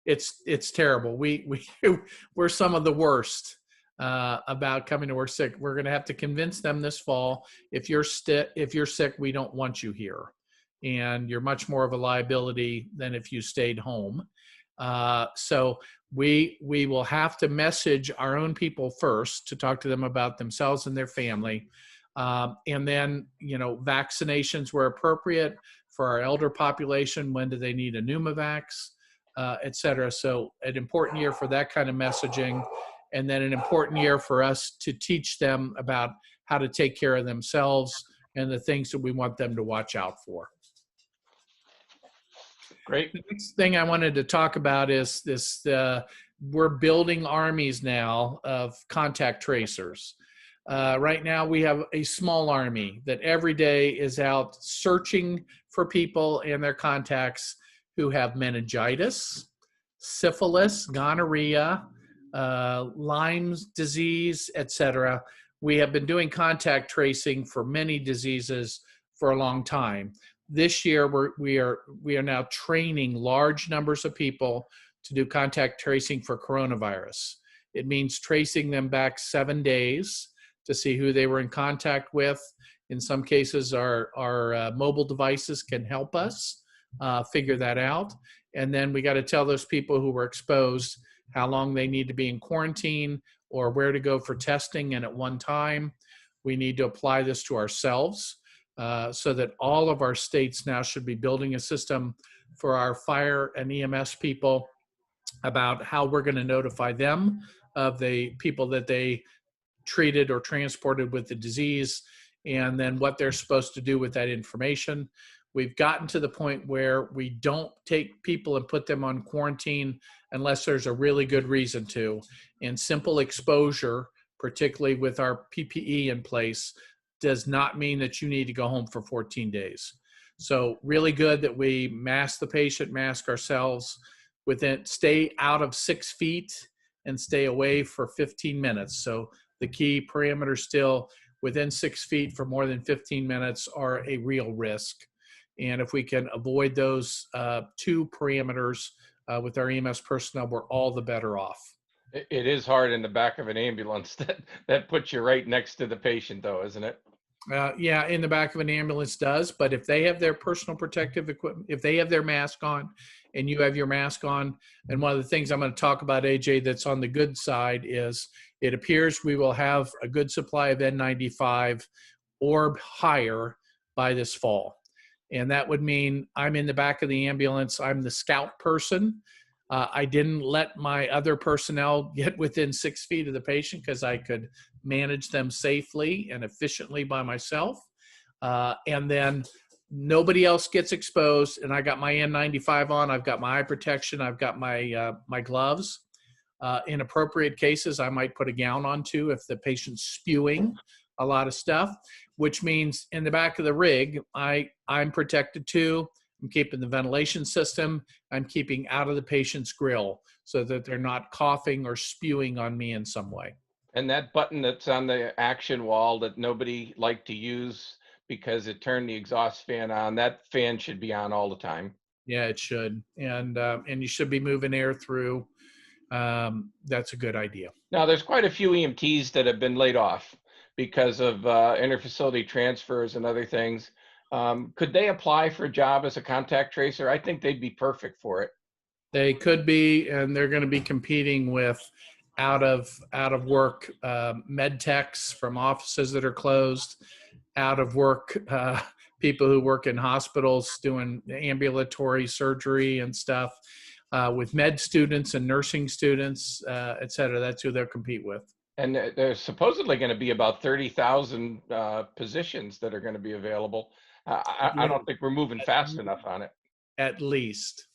It's terrible. We're some of the worst about coming to work sick. We're going to have to convince them this fall, if you're sick, we don't want you here, and you're much more of a liability than if you stayed home. So we will have to message our own people first to talk to them about themselves and their family. And then, vaccinations where appropriate for our elder population. When do they need a pneumovax, et cetera. So an important year for that kind of messaging. And then an important year for us to teach them about how to take care of themselves and the things that we want them to watch out for. Great. The next thing I wanted to talk about is this, we're building armies now of contact tracers. Right now we have a small army that every day is out searching for people and their contacts who have meningitis, syphilis, gonorrhea, Lyme's disease, etc. We have been doing contact tracing for many diseases for a long time. This year, we are now training large numbers of people to do contact tracing for coronavirus. It means tracing them back 7 days to see who they were in contact with. In some cases, our mobile devices can help us figure that out. And then we got to tell those people who were exposed how long they need to be in quarantine or where to go for testing and at one time. We need to apply this to ourselves. So that all of our states now should be building a system for our fire and EMS people about how we're going to notify them of the people that they treated or transported with the disease, and then what they're supposed to do with that information. We've gotten to the point where we don't take people and put them on quarantine unless there's a really good reason to. And simple exposure, particularly with our PPE in place, does not mean that you need to go home for 14 days. So really good that we mask the patient, mask ourselves, stay out of 6 feet and stay away for 15 minutes. So the key parameters still within 6 feet for more than 15 minutes are a real risk. And if we can avoid those 2 parameters with our EMS personnel, we're all the better off. It is hard in the back of an ambulance that puts you right next to the patient, though, isn't it? Yeah, in the back of an ambulance does, but if they have their personal protective equipment, if they have their mask on and you have your mask on, and one of the things I'm going to talk about, AJ, that's on the good side is it appears we will have a good supply of N95 or higher by this fall. And that would mean I'm in the back of the ambulance, I'm the scout person. I didn't let my other personnel get within 6 feet of the patient because I could manage them safely and efficiently by myself. And then nobody else gets exposed. And I got my N95 on. I've got my eye protection. I've got my my gloves. In appropriate cases, I might put a gown on too if the patient's spewing a lot of stuff, which means in the back of the rig, I'm protected too. I'm keeping the ventilation system. I'm keeping out of the patient's grill so that they're not coughing or spewing on me in some way. And that button that's on the action wall that nobody liked to use because it turned the exhaust fan on. That fan should be on all the time. Yeah, it should. And you should be moving air through. That's a good idea. Now, there's quite a few EMTs that have been laid off because of interfacility transfers and other things. Could they apply for a job as a contact tracer? I think they'd be perfect for it. They could be, and they're going to be competing with out of work med techs from offices that are closed, out of work people who work in hospitals doing ambulatory surgery and stuff, with med students and nursing students, et cetera. That's who they'll compete with. And there's supposedly going to be about 30,000 positions that are going to be available. I don't think we're moving fast enough on it. At least.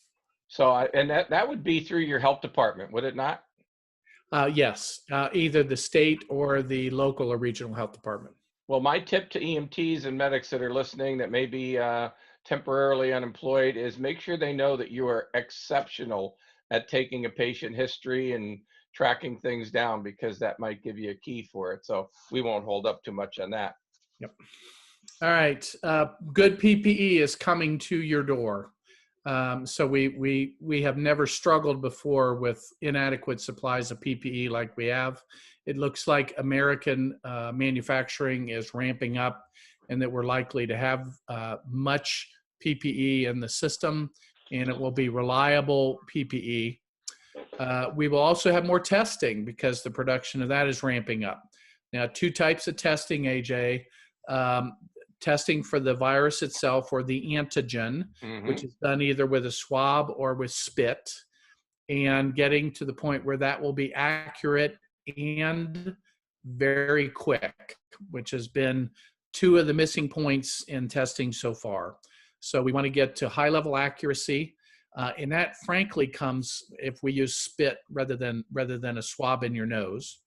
So, and that would be through your health department, would it not? Yes, either the state or the local or regional health department. Well, my tip to EMTs and medics that are listening that may be temporarily unemployed is make sure they know that you are exceptional at taking a patient history and tracking things down, because that might give you a key for it. So we won't hold up too much on that. Yep. All right. Good PPE is coming to your door. So we have never struggled before with inadequate supplies of PPE like we have. It looks like American manufacturing is ramping up, and that we're likely to have much PPE in the system, and it will be reliable PPE. We will also have more testing because the production of that is ramping up. Now, two types of testing, AJ. Testing for the virus itself, or the antigen, which is done either with a swab or with spit, and getting to the point where that will be accurate and very quick, which has been two of the missing points in testing so far. So we want to get to high level accuracy, and that frankly comes if we use spit rather than a swab in your nose.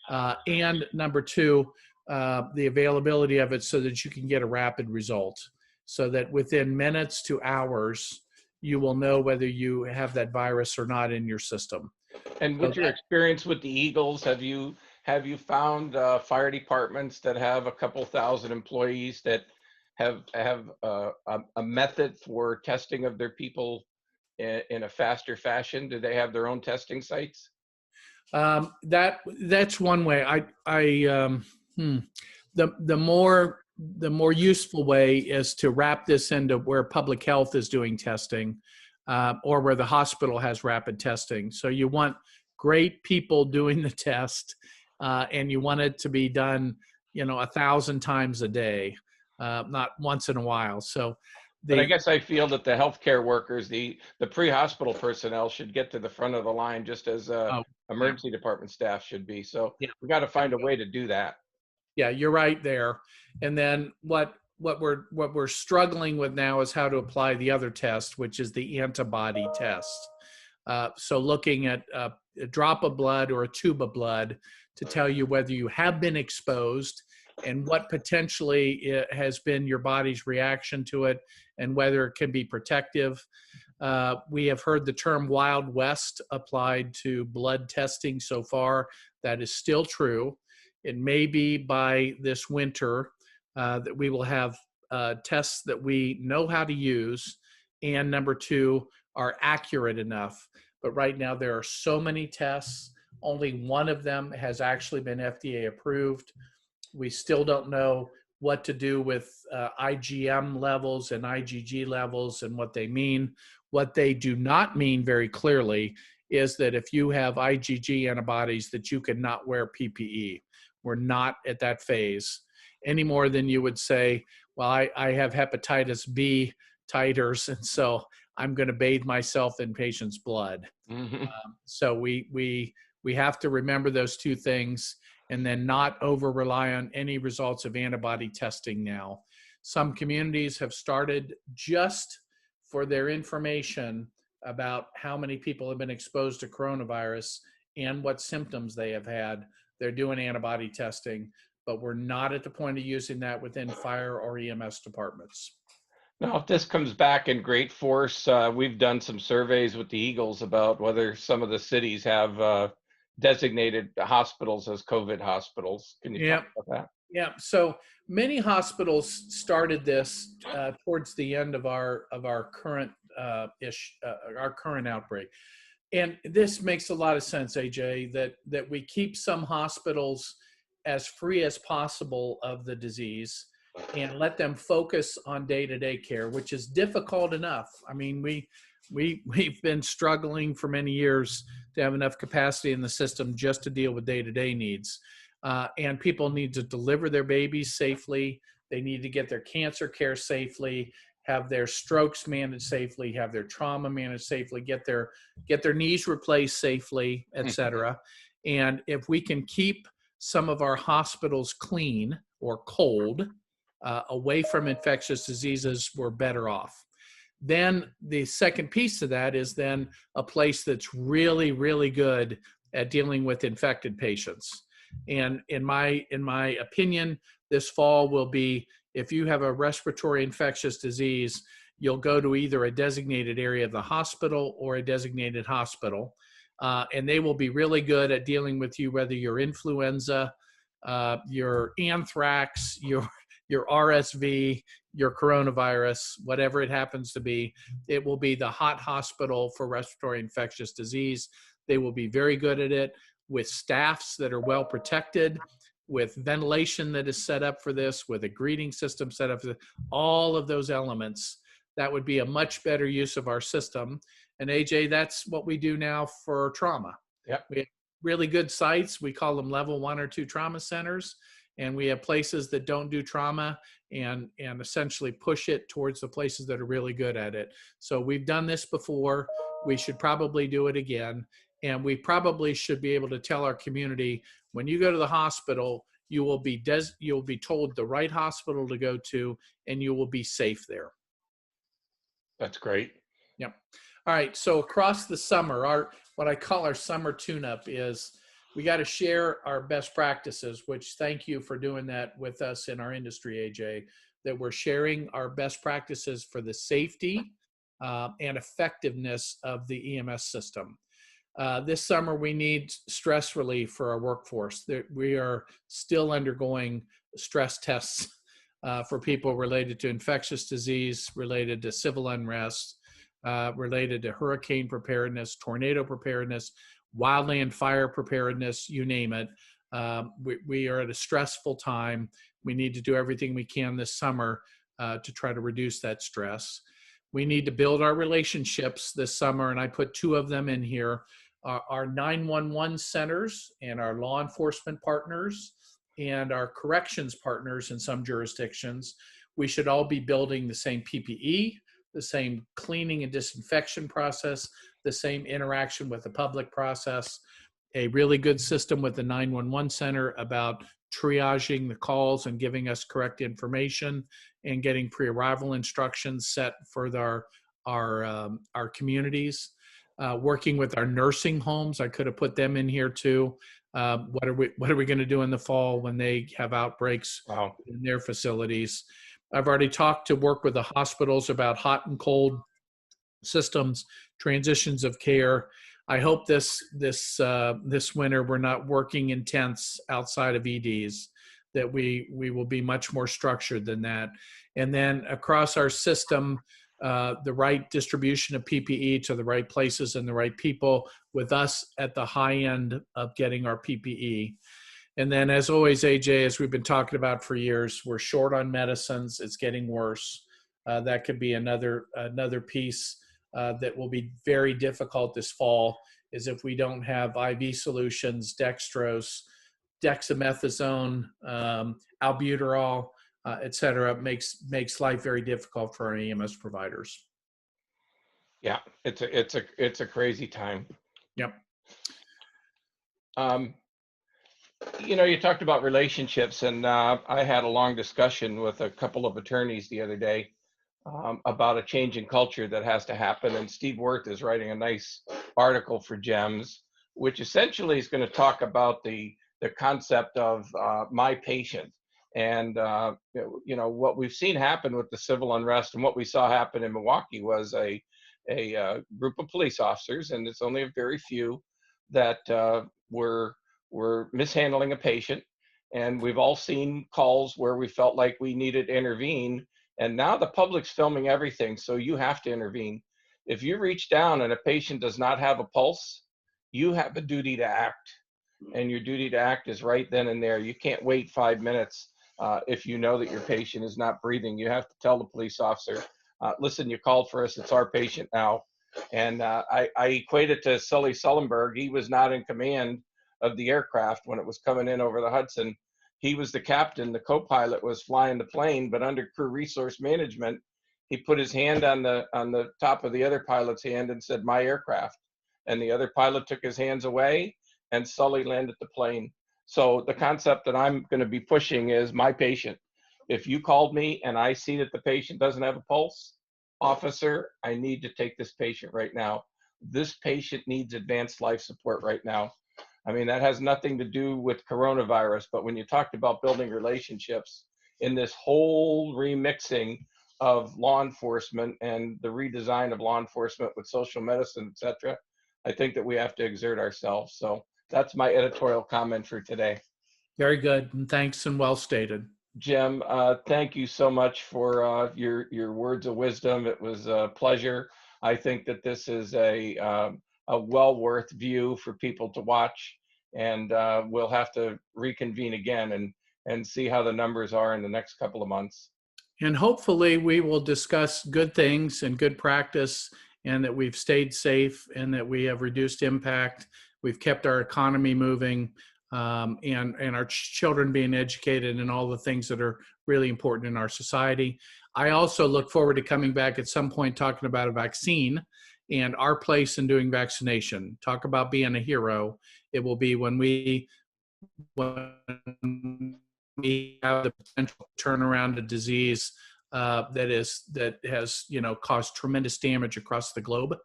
And number two, the availability of it so that you can get a rapid result, so that within minutes to hours, you will know whether you have that virus or not in your system. And with your experience with the Eagles, have you found fire departments that have a couple thousand employees that have a method for testing of their people in a faster fashion? Do they have their own testing sites? That's one way. The more useful way is to wrap this into where public health is doing testing, or where the hospital has rapid testing. So you want great people doing the test, and you want it to be done, 1,000 times a day, not once in a while. So. But I guess I feel that the healthcare workers, the pre-hospital personnel, should get to the front of the line just as emergency department staff should be. So we got to find a way to do that. Yeah, you're right there. And then what we're struggling with now is how to apply the other test, which is the antibody test. So looking at a drop of blood or a tube of blood to tell you whether you have been exposed and what potentially it has been your body's reaction to it, and whether it can be protective. We have heard the term Wild West applied to blood testing so far. That is still true. It may be by this winter that we will have tests that we know how to use, and number two, are accurate enough. But right now there are so many tests. Only one of them has actually been FDA approved. We still don't know what to do with IgM levels and IgG levels and what they mean. What they do not mean very clearly is that if you have IgG antibodies, that you cannot wear PPE. We're not at that phase any more than you would say, well, I have hepatitis B titers, and so I'm going to bathe myself in patients' blood. So we have to remember those two things, and then not over-rely on any results of antibody testing now. Some communities have started, just for their information about how many people have been exposed to coronavirus and what symptoms they have had, they're doing antibody testing, but we're not at the point of using that within fire or EMS departments. Now, if this comes back in great force, we've done some surveys with the Eagles about whether some of the cities have designated hospitals as COVID hospitals. Can you talk about that? Yeah, so many hospitals started this towards the end of our current our current outbreak, and this makes a lot of sense, AJ. That we keep some hospitals as free as possible of the disease, and let them focus on day-to-day care, which is difficult enough. I mean, we've been struggling for many years to have enough capacity in the system just to deal with day-to-day needs. And people need to deliver their babies safely. They need to get their cancer care safely, have their strokes managed safely, have their trauma managed safely, get their knees replaced safely, et cetera. And if we can keep some of our hospitals clean or cold, away from infectious diseases, we're better off. Then the second piece of that is then a place that's really, really good at dealing with infected patients. And in my opinion, this fall will be, if you have a respiratory infectious disease, you'll go to either a designated area of the hospital or a designated hospital. And they will be really good at dealing with you, whether you're influenza, your anthrax, your RSV, your coronavirus, whatever it happens to be. It will be the hot hospital for respiratory infectious disease. They will be very good at it, with staffs that are well protected, with ventilation that is set up for this, with a greeting system set up for this, all of those elements. That would be a much better use of our system. And AJ, that's what we do now for trauma. Yep. We have really good sites. We call them level 1 or 2 trauma centers. And we have places that don't do trauma and essentially push it towards the places that are really good at it. So we've done this before. We should probably do it again. And we probably should be able to tell our community, when you go to the hospital, you will be told the right hospital to go to, and you will be safe there. That's great. Yep. All right. So across the summer, what I call our summer tune-up is we got to share our best practices, which thank you for doing that with us in our industry, AJ, that we're sharing our best practices for the safety and effectiveness of the EMS system. This summer, we need stress relief for our workforce. We are still undergoing stress tests for people related to infectious disease, related to civil unrest, related to hurricane preparedness, tornado preparedness, wildland fire preparedness, you name it. We are at a stressful time. We need to do everything we can this summer to try to reduce that stress. We need to build our relationships this summer, and I put 2 of them in here. Our 911 centers and our law enforcement partners and our corrections partners in some jurisdictions. We should all be building the same PPE, the same cleaning and disinfection process, the same interaction with the public process, a really good system with the 911 center about triaging the calls and giving us correct information and getting pre-arrival instructions set for our communities. Working with our nursing homes, I could have put them in here too. What are we going to do in the fall when they have outbreaks in their facilities? I've already talked to work with the hospitals about hot and cold systems, transitions of care. I hope this winter we're not working in tents outside of EDs, that we will be much more structured than that. And then across our system, the right distribution of PPE to the right places and the right people, with us at the high end of getting our PPE. And then, as always, AJ, as we've been talking about for years, we're short on medicines. It's getting worse. That could be another piece that will be very difficult this fall, is if we don't have IV solutions, dextrose, dexamethasone, albuterol, et cetera, makes life very difficult for our EMS providers. Yeah, it's a crazy time. Yep. You talked about relationships, and I had a long discussion with a couple of attorneys the other day about a change in culture that has to happen. And Steve Wirth is writing a nice article for GEMS, which essentially is going to talk about the concept of my patient. And what we've seen happen with the civil unrest, and what we saw happen in Milwaukee, was a group of police officers, and it's only a very few, that were mishandling a patient And we've all seen calls where we felt like we needed to intervene. And now the public's filming everything, so you have to intervene. If you reach down and a patient does not have a pulse, you have a duty to act. And your duty to act is right then and there. You can't wait 5 minutes if you know that your patient is not breathing. You have to tell the police officer, listen, you called for us, it's our patient now. And I equate it to Sully Sullenberg. He was not in command of the aircraft when it was coming in over the Hudson. He was the captain, the co-pilot was flying the plane, but under crew resource management, he put his hand on the top of the other pilot's hand and said, my aircraft. And the other pilot took his hands away and Sully landed the plane. So the concept that I'm going to be pushing is my patient. If you called me and I see that the patient doesn't have a pulse, officer, I need to take this patient right now. This patient needs advanced life support right now. I mean, that has nothing to do with coronavirus, but when you talked about building relationships in this whole remixing of law enforcement and the redesign of law enforcement with social medicine, et cetera, I think that we have to exert ourselves. So that's my editorial comment for today. Very good. And thanks and well stated. Jim, thank you so much for your words of wisdom. It was a pleasure. I think that this is a well worth view for people to watch, and we'll have to reconvene again and see how the numbers are in the next couple of months. And hopefully we will discuss good things and good practice, and that we've stayed safe and that we have reduced impact. We've kept our economy moving. And our children being educated and all the things that are really important in our society. I also look forward to coming back at some point talking about a vaccine and our place in doing vaccination. Talk about being a hero. It will be when we have the potential to turn around a disease that has caused tremendous damage across the globe.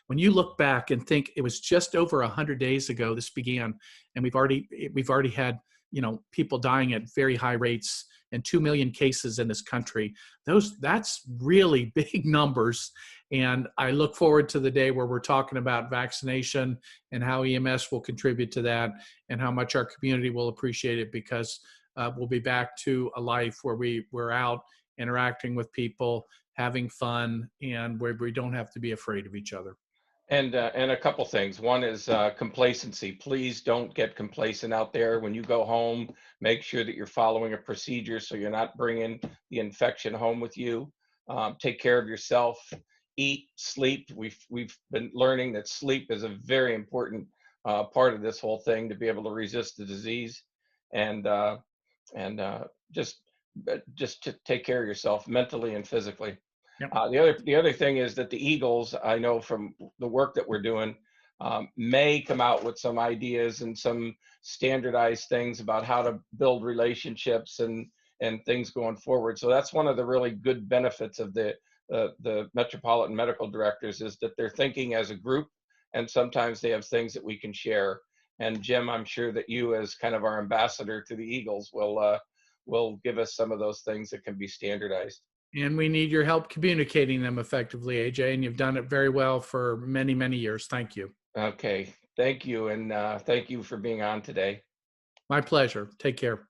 When you look back and think it was just over 100 days ago this began, and we've already had people dying at very high rates and 2 million cases in this country. That's really big numbers. And I look forward to the day where we're talking about vaccination and how EMS will contribute to that and how much our community will appreciate it, because we'll be back to a life where we're out interacting with people, having fun, and where we don't have to be afraid of each other. And a couple things. One is complacency. Please don't get complacent out there. When you go home, make sure that you're following a procedure so you're not bringing the infection home with you. Take care of yourself. Eat, sleep. We've been learning that sleep is a very important part of this whole thing to be able to resist the disease, and just to take care of yourself mentally and physically. Yep. The other thing is that the Eagles, I know from the work that we're doing, may come out with some ideas and some standardized things about how to build relationships and things going forward. So that's one of the really good benefits of the Metropolitan Medical Directors, is that they're thinking as a group, and sometimes they have things that we can share. And Jim, I'm sure that you, as kind of our ambassador to the Eagles, will give us some of those things that can be standardized. And we need your help communicating them effectively, AJ, and you've done it very well for many, many years. Thank you. Okay. Thank you. And thank you for being on today. My pleasure. Take care.